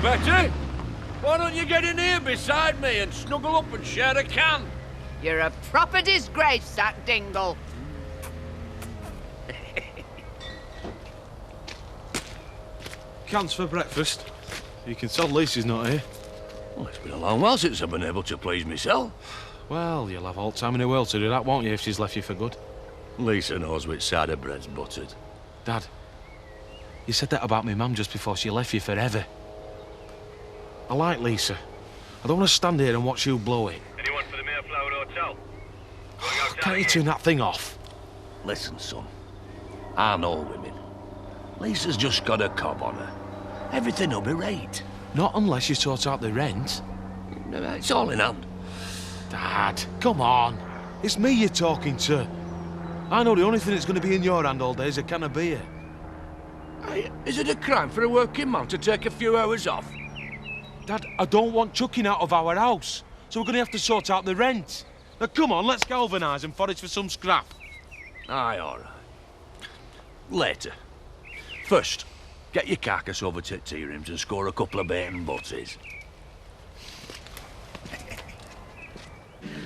Betty, why don't you get in here beside me and snuggle up and share a can? You're a proper disgrace, that dingle. Cans for breakfast. You can tell Lisa's not here. Well, it's been a long while since I've been able to please myself. Well, you'll have all the time in the world to do that, won't you, if she's left you for good? Lisa knows which side of bread's buttered. Dad, you said that about me mum just before she left you forever. I like Lisa. I don't want to stand here and watch you blow it. Anyone for the Mayflower Hotel? Can't you turn that thing off? Listen, son. I know women. Lisa's just got a cob on her. Everything will be right. Not unless you sort out the rent. It's all in hand. Dad, come on. It's me you're talking to. I know the only thing that's going to be in your hand all day is a can of beer. Hey, is it a crime for a working man to take a few hours off? Dad, I don't want chucking out of our house, so we're going to have to sort out the rent. Now, come on, let's galvanise and forage for some scrap. Aye, all right. Later. First, get your carcass over to tea rooms and score a couple of bacon butties.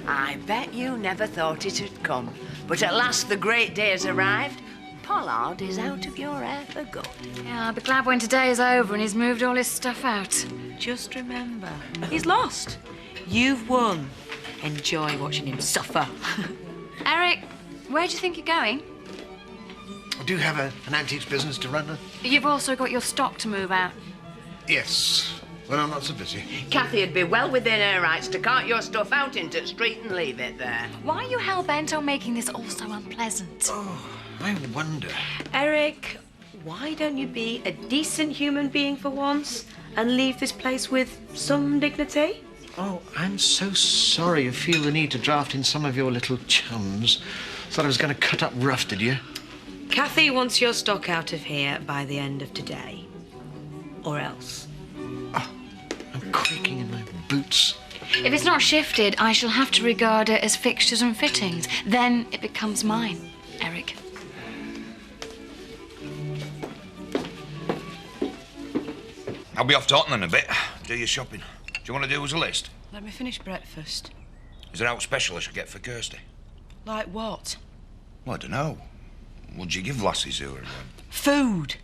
I bet you never thought it had come. But at last the great day has arrived. Pollard is out of your hair for good. Yeah, I'll be glad when today is over and he's moved all his stuff out. Just remember, he's lost. You've won. Enjoy watching him suffer. Eric, where do you think you're going? I do have an antiques business to run. You've also got your stock to move out. Yes, when I'm not so busy. Kathy would be well within her rights to cart your stuff out into the street and leave it there. Why are you hell-bent on making this all so unpleasant? Oh, I wonder. Eric, why don't you be a decent human being for once and leave this place with some dignity? Oh, I'm so sorry you feel the need to draft in some of your little chums. Thought I was going to cut up rough, did you? Kathy wants your stock out of here by the end of today. Or else. Oh, I'm creaking in my boots. If it's not shifted, I shall have to regard it as fixtures and fittings. Then it becomes mine, Eric. I'll be off to Tottenham in a bit. Do your shopping. Do you want to do us a list? Let me finish breakfast. Is there out special I should get for Kirsty? Like what? Well, I don't know. Would you give lassies who are... Food.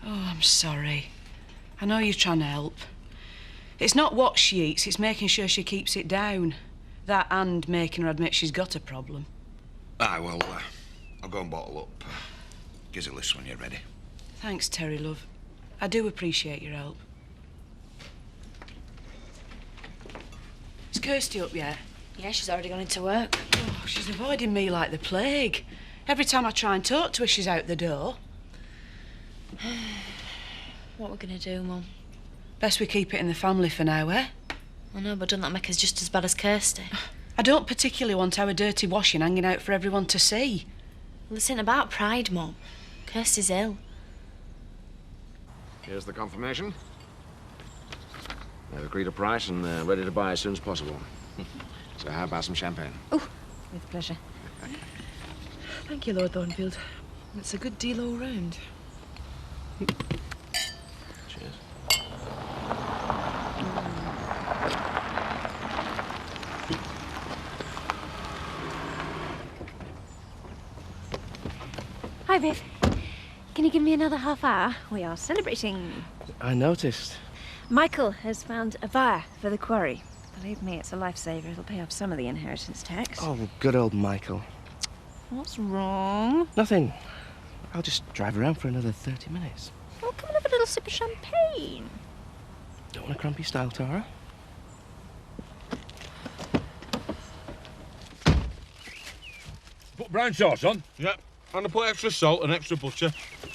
Oh, I'm sorry. I know you're trying to help. It's not what she eats, it's making sure she keeps it down. That and making her admit she's got a problem. Aye, well, I'll go and bottle up. Gives a list when you're ready. Thanks, Terry, love. I do appreciate your help. Is Kirsty up yet? Yeah, she's already gone into work. Oh, she's avoiding me like the plague. Every time I try and talk to her, she's out the door. What we're gonna do, Mum? Best we keep it in the family for now, eh? I know, but doesn't that make us just as bad as Kirsty? I don't particularly want our dirty washing hanging out for everyone to see. Well, this ain't about pride, Mum. Kirsty's ill. Here's the confirmation. They've agreed a price and they're ready to buy as soon as possible. So how about some champagne? Oh, with pleasure. Thank you, Lord Thornfield. It's a good deal all round. Cheers. Hi, Viv. Can you give me another half hour? We are celebrating. I noticed. Michael has found a buyer for the quarry. Believe me, it's a lifesaver. It'll pay off some of the inheritance tax. Oh, good old Michael. What's wrong? Nothing. I'll just drive around for another 30 minutes. Oh, come and have a little sip of champagne. Don't want a crumpy style, Tara. Put brown sauce on? Yep. And I put extra salt and extra butter,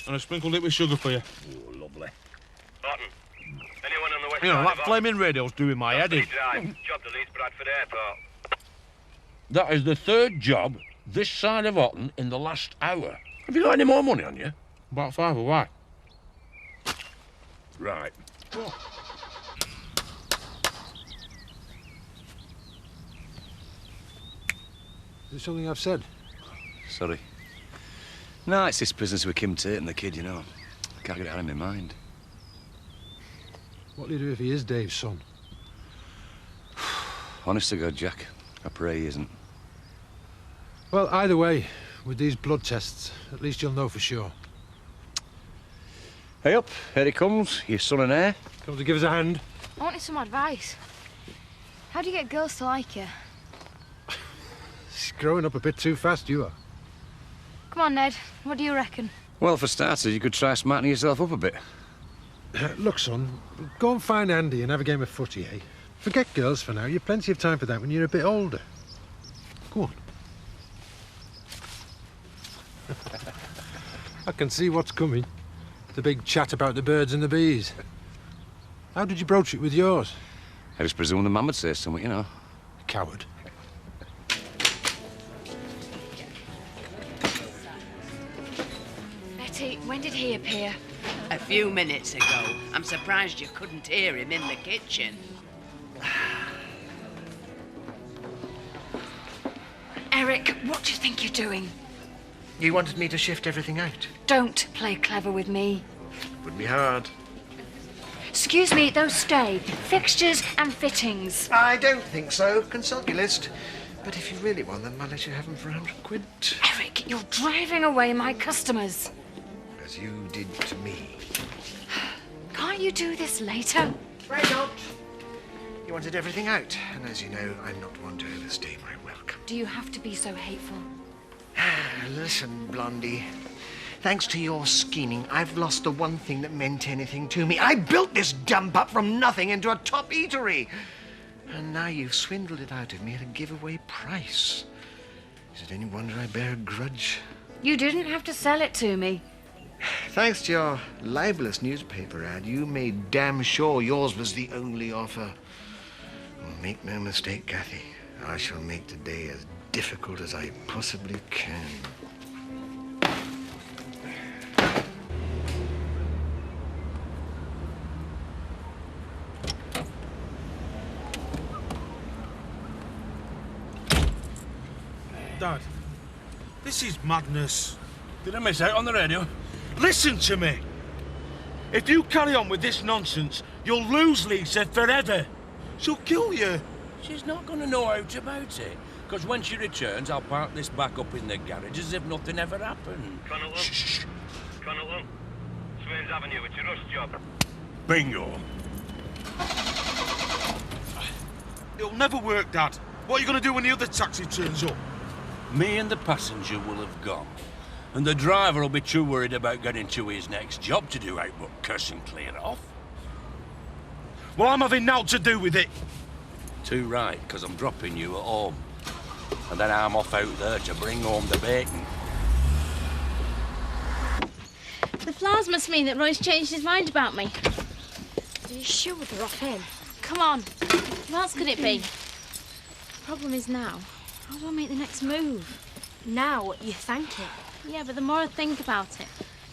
and I sprinkled it with sugar for you. Oh, lovely. Barton, anyone on the west You know, side that of flaming radio's doing my head in. Drive, job to Leeds Bradford Airport. That is the third job this side of Otten in the last hour. Have you got any more money on you? About 5 or why? Right. Oh. Is there something I've said? Sorry. No, it's this business with Kim Tate and the kid, you know. I can't get it out of my mind. What'll he do if he is Dave's son? Honest to God, Jack, I pray he isn't. Well, either way, with these blood tests, at least you'll know for sure. Hey up, here he comes, your son and heir. Come to give us a hand. I wanted some advice. How do you get girls to like you? He's growing up a bit too fast, you are. Come on, Ned. What do you reckon? Well, for starters, you could try smartening yourself up a bit. Look, son, go and find Andy and have a game of footy, eh? Forget girls for now. You've plenty of time for that when you're a bit older. Go on. I can see what's coming. The big chat about the birds and the bees. How did you broach it with yours? I just presume the man would say something, you know. Coward. Betty, when did he appear? A few minutes ago. I'm surprised you couldn't hear him in the kitchen. Eric, what do you think you're doing? You wanted me to shift everything out? Don't play clever with me. Would be hard. Excuse me, those stay. Fixtures and fittings. I don't think so. Consult your list. But if you really want them, I'll let you have them for £100. Eric, you're driving away my customers. As you did to me. Can't you do this later? Right not. You wanted everything out, and as you know, I'm not one to overstay my welcome. Do you have to be so hateful? Listen, Blondie. Thanks to your scheming, I've lost the one thing that meant anything to me. I built this dump up from nothing into a top eatery. And now you've swindled it out of me at a giveaway price. Is it any wonder I bear a grudge? You didn't have to sell it to me. Thanks to your libelous newspaper ad, you made damn sure yours was the only offer. Well, make no mistake, Kathy. I shall make today as difficult as I possibly can. Dad, this is madness. Did I miss out on the radio? Listen to me. If you carry on with this nonsense, you'll lose Lisa forever. She'll kill you. She's not going to know out about it. Because when she returns, I'll park this back up in the garage as if nothing ever happened. Connell, Shh. Connell, Swains Avenue, it's a rush job. Bingo. It'll never work, Dad. What are you going to do when the other taxi turns up? Me and the passenger will have gone. And the driver will be too worried about getting to his next job to do out but curse and clear off. Well, I'm having naught to do with it. Too right, because I'm dropping you at home. And then I'm off out there to bring home the bacon. The flowers must mean that Roy's changed his mind about me. Are you sure they're off him? Come on. Who else could it be? The problem is now, how do I make the next move? Now, you thank him. Yeah, but the more I think about it,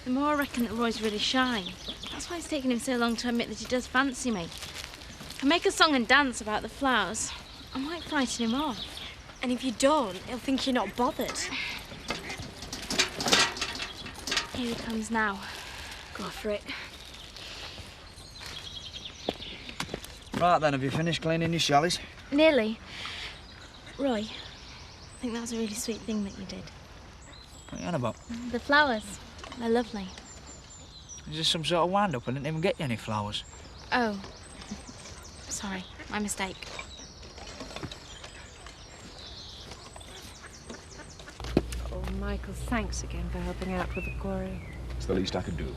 the more I reckon that Roy's really shy. That's why it's taken him so long to admit that he does fancy me. If I make a song and dance about the flowers, I might frighten him off. And if you don't, he'll think you're not bothered. Here he comes now. Go for it. Right then, have you finished cleaning your shallies? Nearly. Roy, I think that was a really sweet thing that you did. What are you on about? The flowers. They're lovely. Is this some sort of wind-up? I didn't even get you any flowers. Oh. Sorry, my mistake. Oh, Michael, thanks again for helping out with the quarry. It's the least I could do.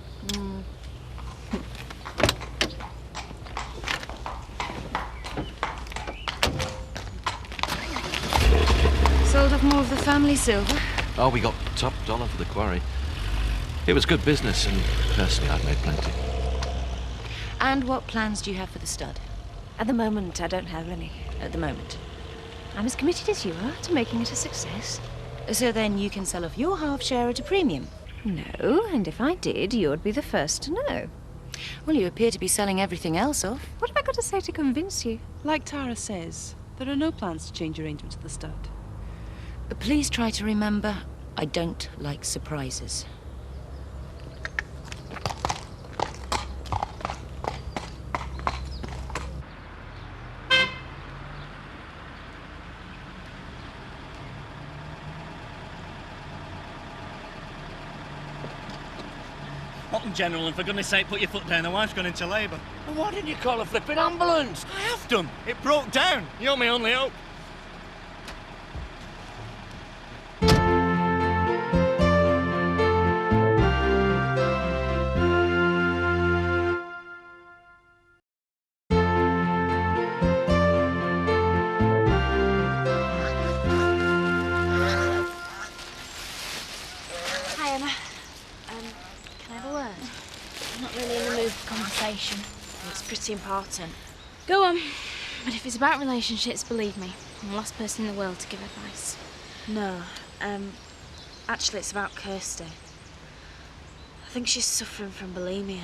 Sold off more of the family silver? Oh, we got top dollar for the quarry. It was good business, and personally, I've made plenty. And what plans do you have for the stud? At the moment, I don't have any. At the moment. I'm as committed as you are to making it a success. So then you can sell off your half share at a premium? No, and if I did, you'd be the first to know. Well, you appear to be selling everything else off. What have I got to say to convince you? Like Tara says, there are no plans to change arrangements at the stud. Please try to remember, I don't like surprises. Otten General, and for goodness sake, put your foot down. The wife's gone into labour. Well, why didn't you call a flipping ambulance? I have done. It broke down. You're my only hope. Hi, Emma. Can I have a word? I'm not really in the mood for conversation. It's pretty important. Go on. But if it's about relationships, believe me, I'm the last person in the world to give advice. No, actually it's about Kirsty. I think she's suffering from bulimia.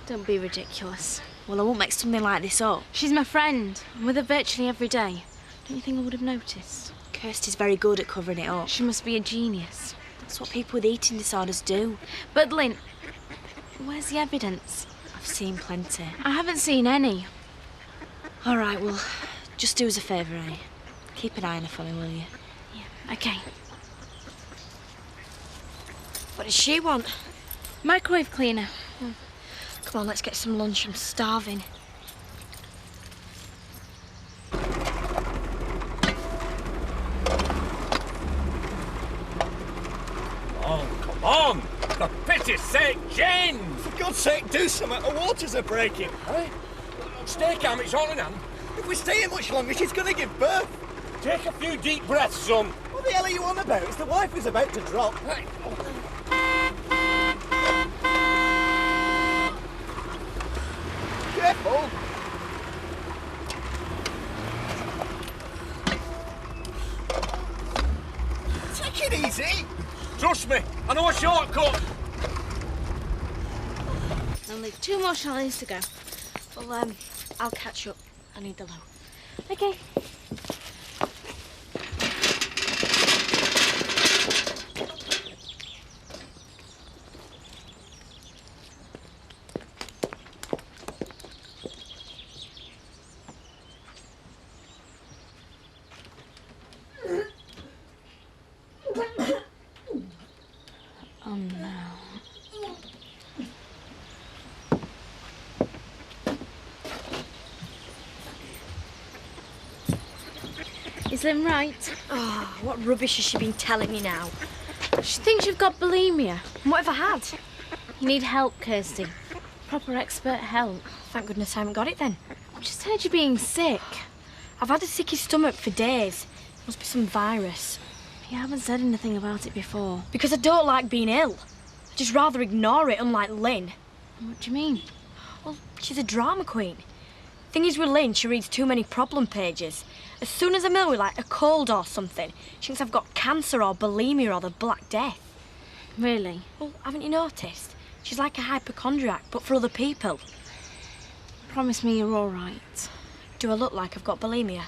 Don't be ridiculous. Well, I won't make something like this up. She's my friend. I'm with her virtually every day. Don't you think I would have noticed? Kirsty's very good at covering it up. She must be a genius. That's what people with eating disorders do. But, Lynn, where's the evidence? I've seen plenty. I haven't seen any. All right, well, just do us a favour, eh? Keep an eye on her for me, will you? Yeah, okay. What does she want? Microwave cleaner. Come on, let's get some lunch. I'm starving. Oh, come on! For pity's sake, Jane! For God's sake, do something. The waters are breaking. Hey, stay calm, it's all in hand. If we stay here much longer, she's going to give birth. Take a few deep breaths, son. What the hell are you on about? It's the wife who's about to drop. Hey. Careful. Take it easy. Trust me, I know a shortcut. Only 2 more challenges to go. Well, I'll catch up. I need the load. Okay. Oh no. Is Lynn right? Oh, what rubbish has she been telling me now? She thinks you've got bulimia. And what have I had? You need help, Kirsty. Proper expert help. Thank goodness I haven't got it then. I just heard you being sick. I've had a sicky stomach for days. Must be some virus. You haven't said anything about it before. Because I don't like being ill. I'd just rather ignore it, unlike Lynn. What do you mean? Well, she's a drama queen. Thing is with Lynn, she reads too many problem pages. As soon as I'm ill with, like, a cold or something, she thinks I've got cancer or bulimia or the Black Death. Really? Well, haven't you noticed? She's like a hypochondriac, but for other people. Promise me you're all right. Do I look like I've got bulimia?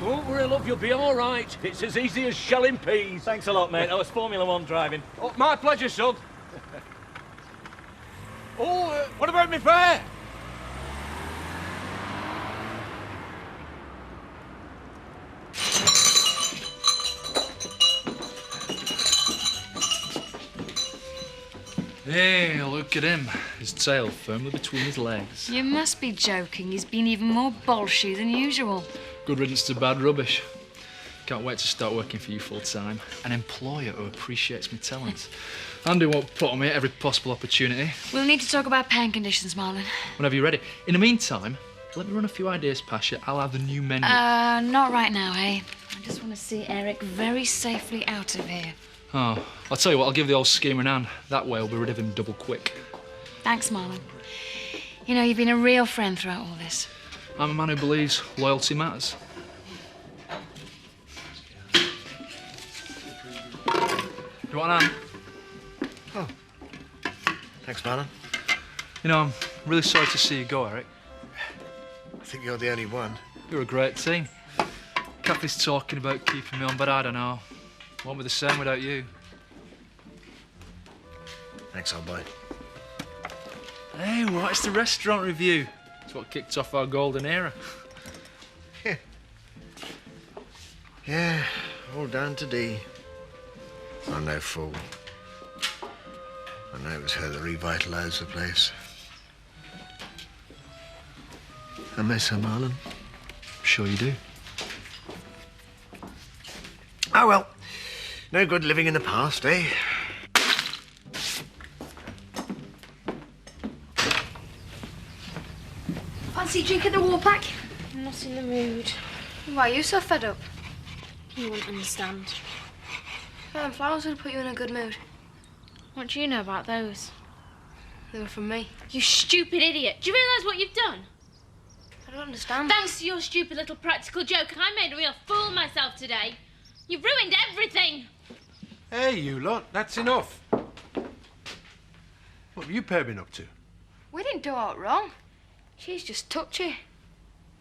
Don't worry, love, you'll be all right. It's as easy as shelling peas. Thanks a lot, mate. That was Formula 1 driving. Oh, my pleasure, son. Oh, what about me fare? Hey, look at him. His tail firmly between his legs. You must be joking. He's been even more bolshy than usual. Good riddance to bad rubbish. Can't wait to start working for you full time. An employer who appreciates my talents. Andy won't put on me at every possible opportunity. We'll need to talk about pain conditions, Marlon. Whenever you're ready. In the meantime, let me run a few ideas past you. I'll have the new menu. Not right now, eh? I just want to see Eric very safely out of here. Oh, I'll tell you what, I'll give the old schemer an hand. That way I'll be rid of him double quick. Thanks, Marlon. You know, you've been a real friend throughout all this. I'm a man who believes loyalty matters. You want an hand? Oh. Thanks, Marlon. You know, I'm really sorry to see you go, Eric. I think you're the only one. You're a great team. Kathy's talking about keeping me on, but I don't know. Won't be the same without you. Thanks, old boy. Hey, what's the restaurant review? It's what kicked off our golden era. Yeah, all down to D. I'm no fool. I know it was her that revitalised the place. I miss her, Marlon. Sure you do. Oh, well. No good living in the past, eh? Fancy drinking the war pack? I'm not in the mood. Why are you so fed up? You won't understand. Flowers would put you in a good mood. What do you know about those? They were from me. You stupid idiot. Do you realise what you've done? I don't understand. Thanks to your stupid little practical joke, I made a real fool of myself today. You've ruined everything. Hey, you lot, that's enough. What have you pair been up to? We didn't do aught wrong. She's just touchy.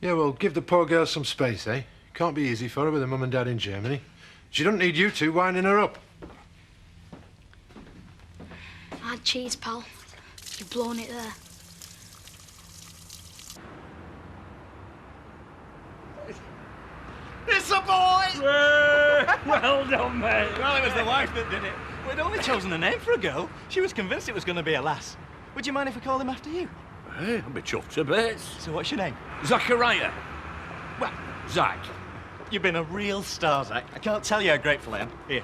Yeah, well, give the poor girl some space, eh? Can't be easy for her with her mum and dad in Germany. She doesn't need you two winding her up. Hard cheese, pal. You've blown it there. It's a boy! Well done, mate. Well, it was the wife that did it. We'd only chosen a name for a girl. She was convinced it was going to be a lass. Would you mind if we called him after you? Hey, I'll be chuffed to bits. So what's your name? Zachariah. Well, Zach. You've been a real star, Zach. I can't tell you how grateful I am. Here.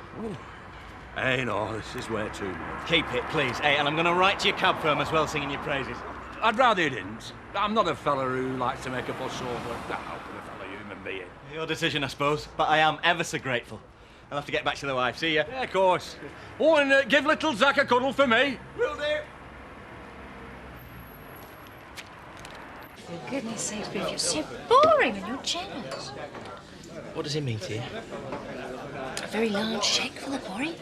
Hey, no, this is way too much. Keep it, please. Hey, and I'm going to write to your cab firm as well, singing your praises. I'd rather you didn't. I'm not a fella who likes to make a fuss over how can a fella human being. Your decision, I suppose, but I am ever so grateful. I'll have to get back to the wife. See ya. Yeah, of course. Oh, and give little Zach a cuddle for me. Will do. For goodness sake, Biff, you're so boring and you're jealous. What does it mean to you? A very large cheque for the quarry.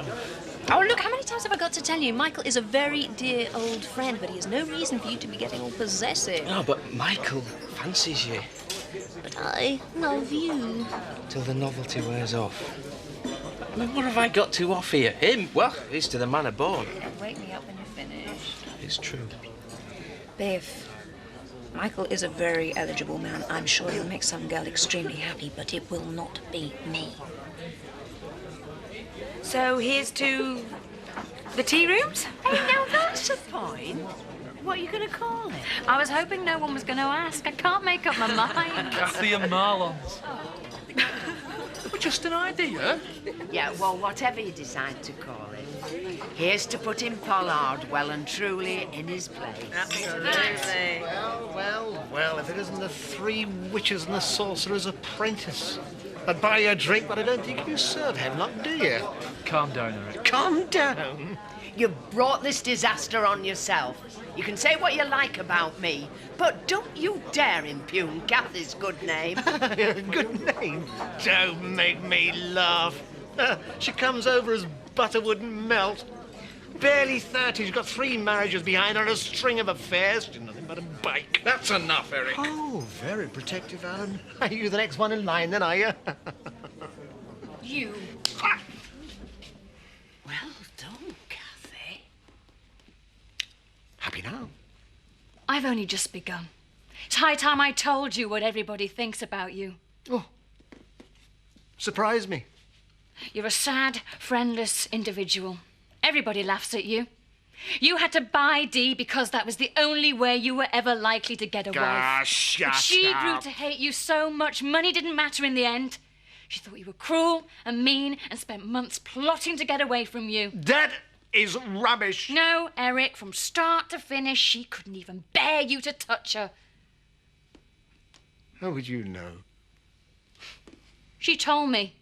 Oh, look, how many times have I got to tell you? Michael is a very dear old friend, but he has no reason for you to be getting all possessive. No, but Michael fancies you. But I love you. Till the novelty wears off. I mean, what have I got to offer you? Him? Well, he's to the manor born. Wake me up when you're finished. It's true. Biff, Michael is a very eligible man. I'm sure he'll make some girl extremely happy, but it will not be me. So here's to the tea rooms? Hey, now that's the point. What are you going to call it? I was hoping no one was going to ask. I can't make up my mind. Kathy and Marlon's. Just an idea. Yeah, well, whatever you decide to call it, here's to putting Pollard well and truly in his place. Absolutely. Well, if it isn't the Three Witches and the Sorcerer's Apprentice. I'd buy you a drink, but I don't think you serve hemlock, do you? Calm down, Eric. Calm down. You've brought this disaster on yourself. You can say what you like about me, but don't you dare impugn Kathy's good name. Good name? Don't make me laugh. She comes over as butter wouldn't melt. Barely 30, she's got 3 marriages behind her and a string of affairs. She's nothing but a bike. That's enough, Eric. Oh, very protective, Alan. Are you the next one in line, then, are you? You. Well done, Kathy. Happy now? I've only just begun. It's high time I told you what everybody thinks about you. Oh, surprise me. You're a sad, friendless individual. Everybody laughs at you. You had to buy Dee because that was the only way you were ever likely to get a wife. Shut But she up. grew to hate you so much, money didn't matter in the end. She thought you were cruel and mean and spent months plotting to get away from you. That is rubbish. No, Eric, from start to finish, she couldn't even bear you to touch her. How would you know? She told me.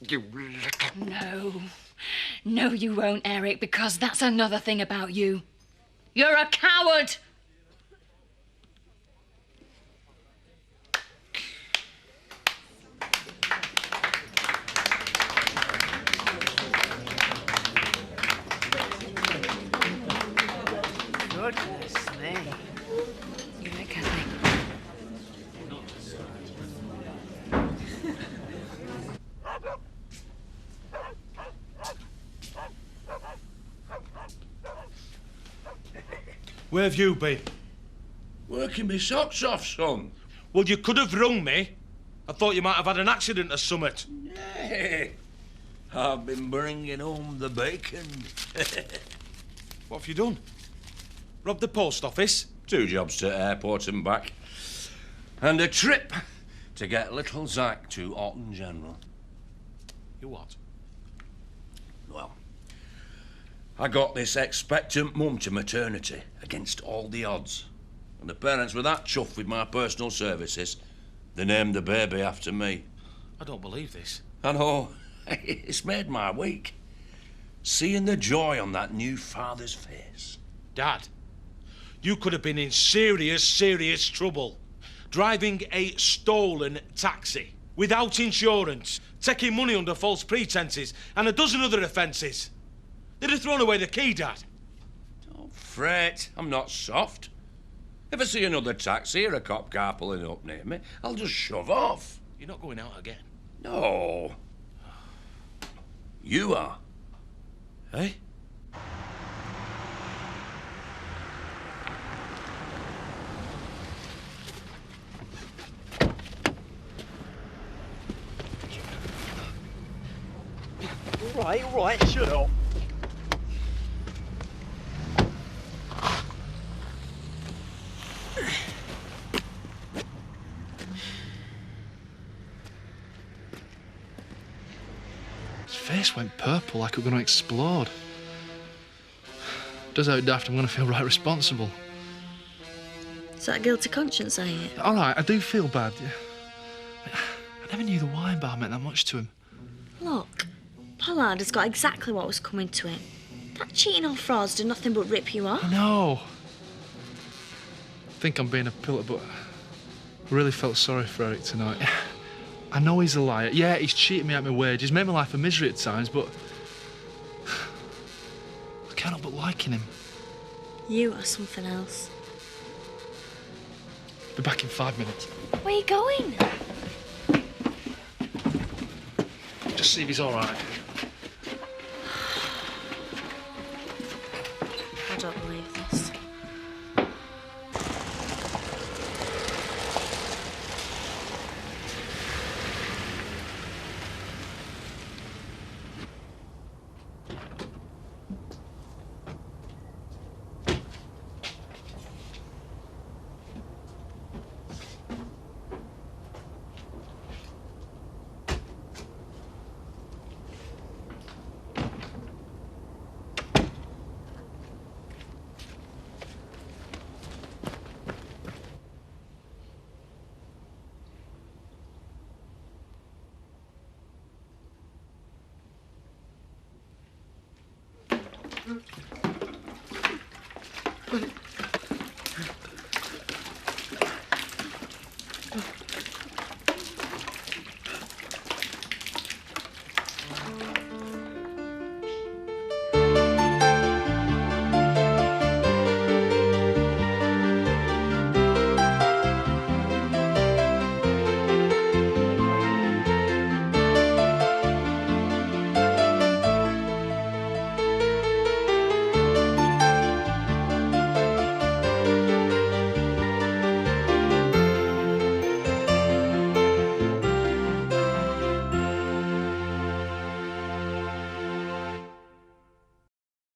You little... No. No, you won't, Eric, because that's another thing about you. You're a coward! Goodness me. You're right, Kathy. Where have you been? Working me socks off, son. Well, you could have rung me. I thought you might have had an accident or summit. Hey, I've been bringing home the bacon. What have you done? Robbed the post office? 2 jobs to airport and back. And a trip to get little Zack to Orton General. You what? Well, I got this expectant mum to maternity against all the odds. And the parents were that chuffed with my personal services, they named the baby after me. I don't believe this. I know. It's made my week. Seeing the joy on that new father's face. Dad, you could have been in serious, serious trouble. Driving a stolen taxi without insurance, taking money under false pretences, and a dozen other offences. They'd have thrown away the key, Dad. Don't fret, I'm not soft. If I see another taxi or a cop car pulling up near me, I'll just shove off. You're not going out again? No. You are. Eh? All right, shut up. His face went purple like it was going to explode. Does how daft, I'm going to feel right responsible. Is that a guilty conscience, are you? All right, I do feel bad. I never knew the wine bar meant that much to him. Look, Pollard has got exactly what was coming to him. That cheating old fraud's done nothing but rip you off. I know. I think I'm being a pillar, but I really felt sorry for Eric tonight. I know he's a liar. Yeah, he's cheated me out my wages, made my life a misery at times, but I can't help but liking him. You are something else. Be back in 5 minutes. Where are you going? Just see if he's all right. I don't believe this.